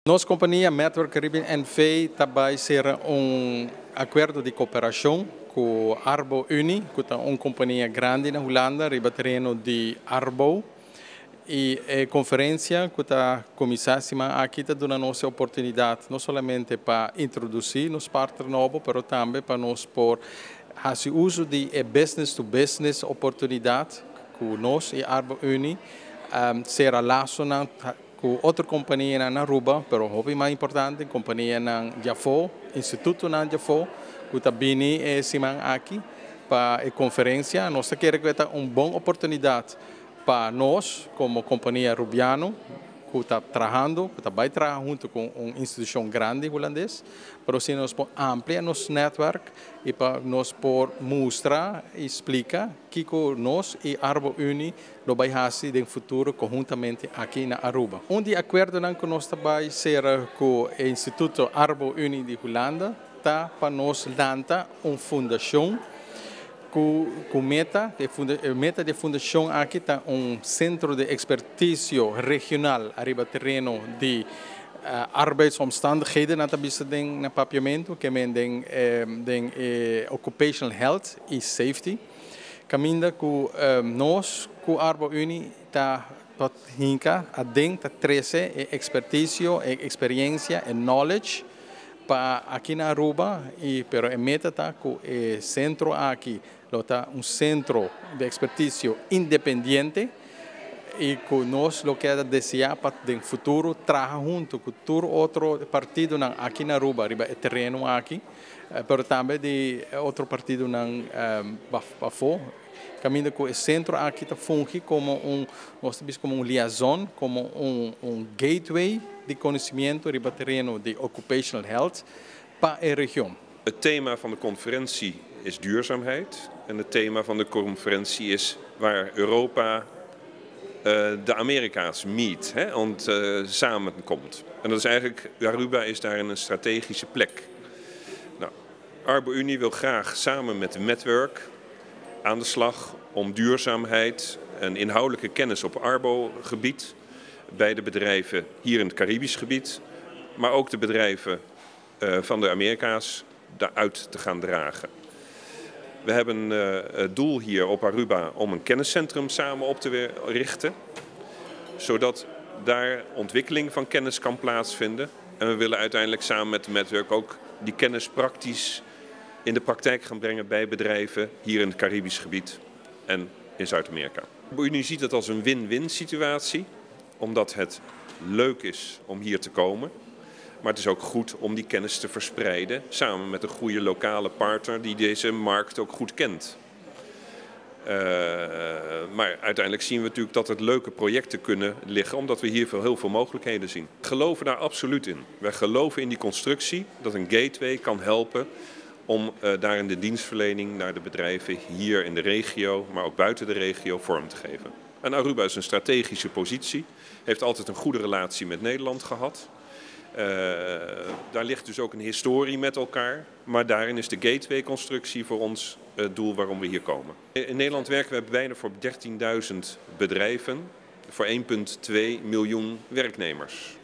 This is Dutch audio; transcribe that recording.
Nossa companhia Network Caribbean NV também será acordo de cooperação com a Arbo Uni, que é uma companhia grande na Holanda, riba terreno de Arbo. E a conferência que a comissão aqui está dando nossa oportunidade, não somente para introduzir nos parceiros novos, mas também para nós por fazer uso de business-to-business oportunidade com nós e a Arbo Uni, ser relacionado com outra companhia na Aruba, mas o mais importante, companhia na Jafo, Instituto na Jafo, que também é aqui para a conferência. Nós queremos que é uma boa oportunidade para nós, como companhia Rubiano, que está trabalhando, que vai trabalhar junto com uma instituição grande holandesa, para assim nós ampliar nosso network e para nós mostrar e explicar que nós e Arbo Uni vai fazer no futuro conjuntamente aqui na Aruba. De acordo que nós vai ser com o Instituto Arbo Uni de Holanda, tá para nós lançar uma fundação com meta de fundação aqui está centro de expertise regional arriba terreno de arbeidsomstandigheden na tabisa na papiamento que den occupational health e safety caminda com nós com Arbo Uni tá hinka a dentro 13 expertise experiência e knowledge para aqui na Aruba pero a meta tá com o centro aqui está centro de expertise independente e que nós lo que desejar para o futuro trabalhar junto com todo outro partido aqui na Aruba, arriba o terreno aqui, mas também de outro partido na Bafo. Caminho com o centro aqui está funge como como liaison, como gateway de conhecimento arriba terreno de occupational health para a região. Het thema van de conferentie is duurzaamheid en het thema van de conferentie is waar Europa de Amerika's meet en samenkomt. En dat is eigenlijk, Aruba is daar een strategische plek. Nou, Arbo Uni wil graag samen met de netwerk aan de slag om duurzaamheid en inhoudelijke kennis op Arbo-gebied bij de bedrijven hier in het Caribisch gebied, maar ook de bedrijven van de Amerika's daaruit te gaan dragen. We hebben het doel hier op Aruba om een kenniscentrum samen op te richten, zodat daar ontwikkeling van kennis kan plaatsvinden. En we willen uiteindelijk samen met de netwerk ook die kennis praktisch in de praktijk gaan brengen bij bedrijven hier in het Caribisch gebied en in Zuid-Amerika. De Unie ziet het als een win-win situatie, omdat het leuk is om hier te komen. Maar het is ook goed om die kennis te verspreiden samen met een goede lokale partner die deze markt ook goed kent. Maar uiteindelijk zien we natuurlijk dat er leuke projecten kunnen liggen, omdat we hier heel veel mogelijkheden zien. We geloven daar absoluut in. Wij geloven in die constructie dat een gateway kan helpen om daarin de dienstverlening naar de bedrijven hier in de regio, maar ook buiten de regio vorm te geven. En Aruba is een strategische positie, heeft altijd een goede relatie met Nederland gehad. Daar ligt dus ook een historie met elkaar, maar daarin is de gateway-constructie voor ons het doel waarom we hier komen. In Nederland werken we bijna voor 13.000 bedrijven, voor 1,2 miljoen werknemers.